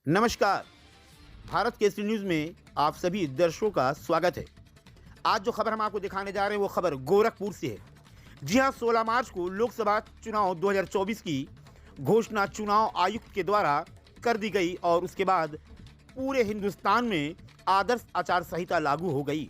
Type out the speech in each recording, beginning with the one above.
नमस्कार। भारत केसरी न्यूज़ में आप सभी दर्शकों का स्वागत है। आज जो खबर हम आपको दिखाने जा रहे हैं वो खबर गोरखपुर से है। जी हां, 16 मार्च को लोकसभा चुनाव 2024 की घोषणा चुनाव आयुक्त के द्वारा कर दी गई और उसके बाद पूरे हिंदुस्तान में आदर्श आचार संहिता लागू हो गई।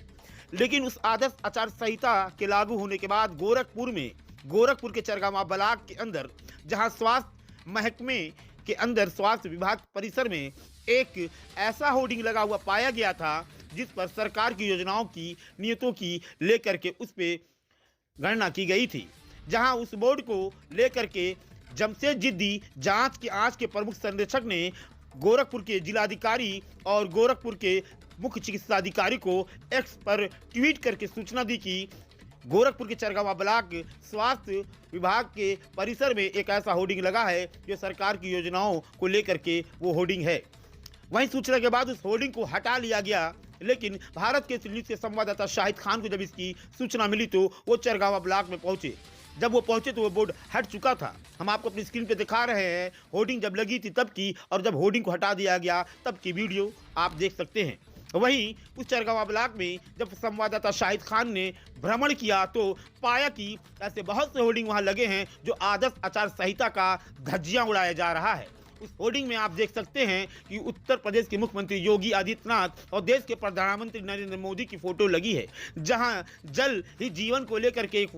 लेकिन उस आदर्श आचार संहिता के लागू होने के बाद गोरखपुर के चरगामा ब्लॉक के अंदर, जहां स्वास्थ्य महकमे के अंदर स्वास्थ्य विभाग परिसर में एक ऐसा होर्डिंग लगा हुआ पाया गया था जिस पर सरकार की योजनाओं की नीयतों की लेकर के उस पे गणना की गई थी। जहां उस बोर्ड को लेकर के जमशेद जिद्दी जांच की आंच के प्रमुख संरक्षक ने गोरखपुर के जिलाधिकारी और गोरखपुर के मुख्य चिकित्सा अधिकारी को एक्स पर ट्वीट करके सूचना दी कि गोरखपुर के चरगावा ब्लॉक स्वास्थ्य विभाग के परिसर में एक ऐसा होर्डिंग लगा है जो सरकार की योजनाओं को लेकर के वो होर्डिंग है। वहीं सूचना के बाद उस होर्डिंग को हटा लिया गया। लेकिन भारत के न्यूज़ के संवाददाता शाहिद खान को जब इसकी सूचना मिली तो वो चरगावा ब्लॉक में पहुंचे। जब वो पहुंचे तो वो बोर्ड हट चुका था। हम आपको अपनी स्क्रीन पे दिखा रहे हैं होर्डिंग जब लगी थी तब की, और जब होर्डिंग को हटा दिया गया तब की वीडियो आप देख सकते हैं। वहीं उस चरगावा ब्लॉक में जब संवाददाता शाहिद खान ने भ्रमण किया तो पाया कि ऐसे बहुत से होर्डिंग वहां लगे हैं जो आदर्श आचार संहिता का धज्जियां उड़ाया जा रहा है। उस होर्डिंग में आप देख सकते हैं कि उत्तर प्रदेश के मुख्यमंत्री योगी आदित्यनाथ और देश के प्रधानमंत्री नरेंद्र मोदी की फोटो लगी है, जहां जल ही जीवन को लेकर के एक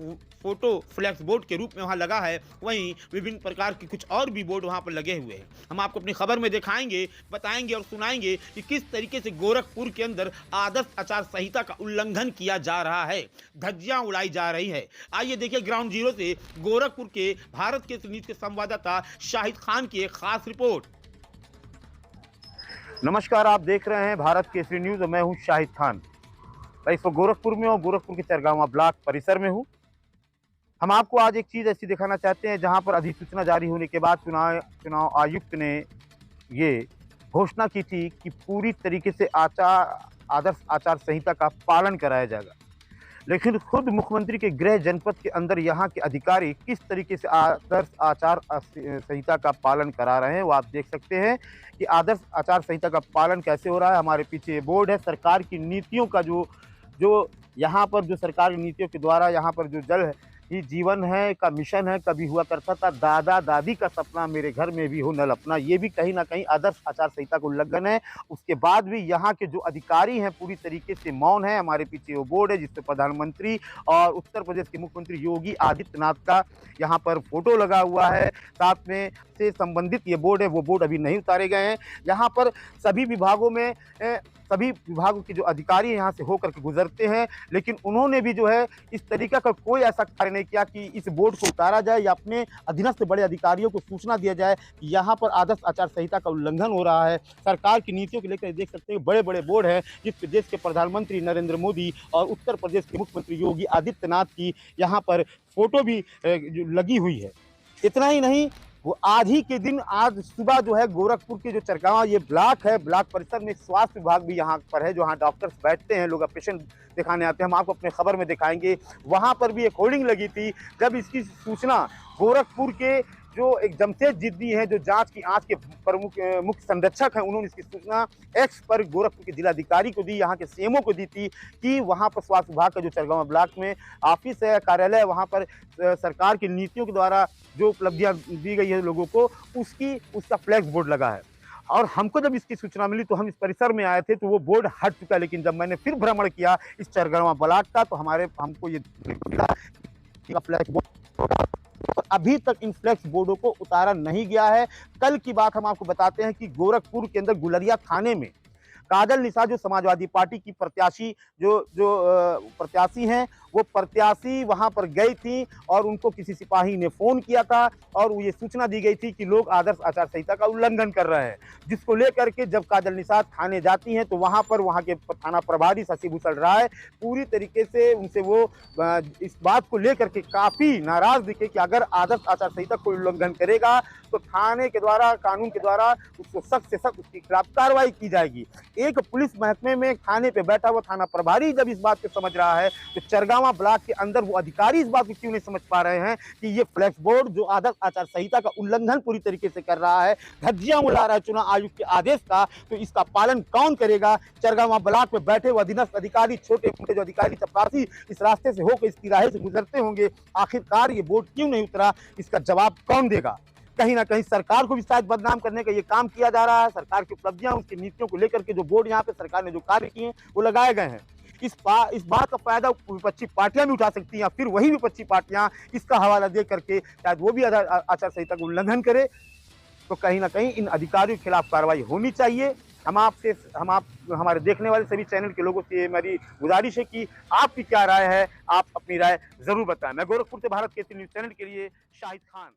फोटो फ्लैक्स बोर्ड के रूप में वहां लगा है। वहीं विभिन्न प्रकार के कुछ और भी बोर्ड वहां पर लगे हुए हैं। हम आपको अपनी खबर में दिखाएंगे, बताएंगे और सुनाएंगे कि किस तरीके से गोरखपुर के अंदर आदर्श आचार संहिता का उल्लंघन किया जा रहा है, धज्जियां उड़ाई जा रही है। आइए देखिए ग्राउंड जीरो से गोरखपुर के भारत के न्यूज़ के संवाददाता शाहिद खान की एक खास रिपोर्ट। नमस्कार, आप देख रहे हैं भारत केसरी न्यूज़ और मैं हूं शाहिद खान। मैं इस वक्त गोरखपुर में और गोरखपुर के चरगावा ब्लॉक परिसर में हूं। हम आपको आज एक चीज़ ऐसी दिखाना चाहते हैं जहां पर अधिसूचना जारी होने के बाद चुनाव आयुक्त ने ये घोषणा की थी कि पूरी तरीके से आदर्श आचार संहिता का पालन कराया जाएगा। लेकिन खुद मुख्यमंत्री के गृह जनपद के अंदर यहाँ के अधिकारी किस तरीके से आदर्श आचार संहिता का पालन करा रहे हैं वो आप देख सकते हैं कि आदर्श आचार संहिता का पालन कैसे हो रहा है। हमारे पीछे बोर्ड है सरकार की नीतियों का, जो यहाँ पर जो सरकार की नीतियों के द्वारा यहाँ पर जो जल ही जीवन है का मिशन है, कभी हुआ करता था दादा दादी का सपना मेरे घर में भी हो नल अपना, ये भी कहीं ना कहीं आदर्श आचार संहिता का उल्लंघन है। उसके बाद भी यहाँ के जो अधिकारी हैं पूरी तरीके से मौन है। हमारे पीछे वो बोर्ड है जिसपे प्रधानमंत्री और उत्तर प्रदेश के मुख्यमंत्री योगी आदित्यनाथ का यहाँ पर फोटो लगा हुआ है। साथ में से संबंधित ये बोर्ड है, वो बोर्ड अभी नहीं उतारे गए हैं। यहाँ पर सभी विभागों के जो अधिकारी यहाँ से होकर के गुजरते हैं, लेकिन उन्होंने भी जो है इस तरीका का कोई ऐसा कार्य नहीं किया कि इस बोर्ड को उतारा जाए या अपने अधीनस्थ बड़े अधिकारियों को सूचना दिया जाए कि यहाँ पर आदर्श आचार संहिता का उल्लंघन हो रहा है। सरकार की नीतियों को लेकर देख सकते हैं बड़े बड़े बोर्ड है जिस देश के प्रधानमंत्री नरेंद्र मोदी और उत्तर प्रदेश के मुख्यमंत्री योगी आदित्यनाथ की यहाँ पर फोटो भी लगी हुई है। इतना ही नहीं, वो आज ही के दिन आज सुबह जो है गोरखपुर के जो चरगावा ये ब्लॉक है, ब्लॉक परिसर में स्वास्थ्य विभाग भी यहाँ पर है, जो यहाँ डॉक्टर्स बैठते हैं, लोग पेशेंट दिखाने आते हैं। हम आपको अपने खबर में दिखाएंगे। वहाँ पर भी एक होर्डिंग लगी थी। जब इसकी सूचना गोरखपुर के जो एक जमशेद जिद्दी हैं जो जांच की आंच के प्रमुख मुख्य संरक्षक हैं, उन्होंने इसकी सूचना एक्स पर गोरखपुर के जिलाधिकारी को दी, यहाँ के सीएमओ को दी थी कि वहाँ पर स्वास्थ्य विभाग का जो चरगावा ब्लॉक में ऑफिस है, कार्यालय है, वहाँ पर सरकार की नीतियों के द्वारा जो उपलब्धियाँ दी गई है लोगों को, उसका फ्लैक्स बोर्ड लगा है। और हमको जब इसकी सूचना मिली तो हम इस परिसर में आए थे तो वो बोर्ड हट चुका। लेकिन जब मैंने फिर भ्रमण किया इस चरगावा ब्लॉक का तो हमको ये फ्लैक्स बोर्ड अभी तक इन फ्लैक्स बोर्डों को उतारा नहीं गया है। कल की बात हम आपको बताते हैं कि गोरखपुर के अंदर गुलरिया थाने में काजल निषाद जो समाजवादी पार्टी की प्रत्याशी प्रत्याशी हैं, वो प्रत्याशी वहां पर गई थी और उनको किसी सिपाही ने फोन किया था और ये सूचना दी गई थी कि लोग आदर्श आचार संहिता का उल्लंघन कर रहे हैं, जिसको लेकर के जब काजल निषाद थाने जाती हैं तो वहां के थाना प्रभारी शशि भूषण राय पूरी तरीके से उनसे वो इस बात को लेकर के काफी नाराज दिखे कि अगर आदर्श आचार संहिता को उल्लंघन करेगा तो थाने के द्वारा, कानून के द्वारा उसको सख्त से सख्त उसके खिलाफ कार्रवाई की जाएगी। एक पुलिस महकमे में थाने पे बैठा हुआ थाना प्रभारी जब इस बात को समझ रहा है तो चरगावा चरगावा ब्लॉक के अंदर वो अधिकारी इस बात को क्यों नहीं समझ पा रहे हैं कि ये फ्लैक्स बोर्ड जो आदर्श आचार संहिता का उल्लंघन पूरी तरीके से कर रहा है, धज्जियां उड़ा रहा है चुनाव आयोग के आदेश का, तो इसका पालन कौन करेगा? चरगावा ब्लॉक में बैठे हुए अधीनस्थ अधिकारी, छोटे मोटे जो अधिकारी चपरासी इस रास्ते से होकर इस तिराहे से गुजरते होंगे, आखिरकार ये बोर्ड क्यों नहीं उतरा, इसका जवाब कौन देगा? कहीं ना कहीं सरकार को भी शायद बदनाम करने का ये काम किया जा रहा है। सरकार की उपलब्धियां, उसकी नीतियों को लेकर के जो बोर्ड यहाँ पे सरकार ने जो कार्य किए हैं वो लगाए गए हैं। इस बात का फायदा विपक्षी पार्टियां भी उठा सकती हैं, फिर वही विपक्षी पार्टियां इसका हवाला दे करके शायद वो भी आचार संहिता का उल्लंघन करे। तो कहीं ना कहीं इन अधिकारियों के खिलाफ कार्रवाई होनी चाहिए। हमारे देखने वाले सभी चैनल के लोगों से मेरी गुजारिश है कि आपकी क्या राय है, आप अपनी राय जरूर बताएं। मैं गोरखपुर से भारत केसरी न्यूज चैनल के लिए शाहिद खान।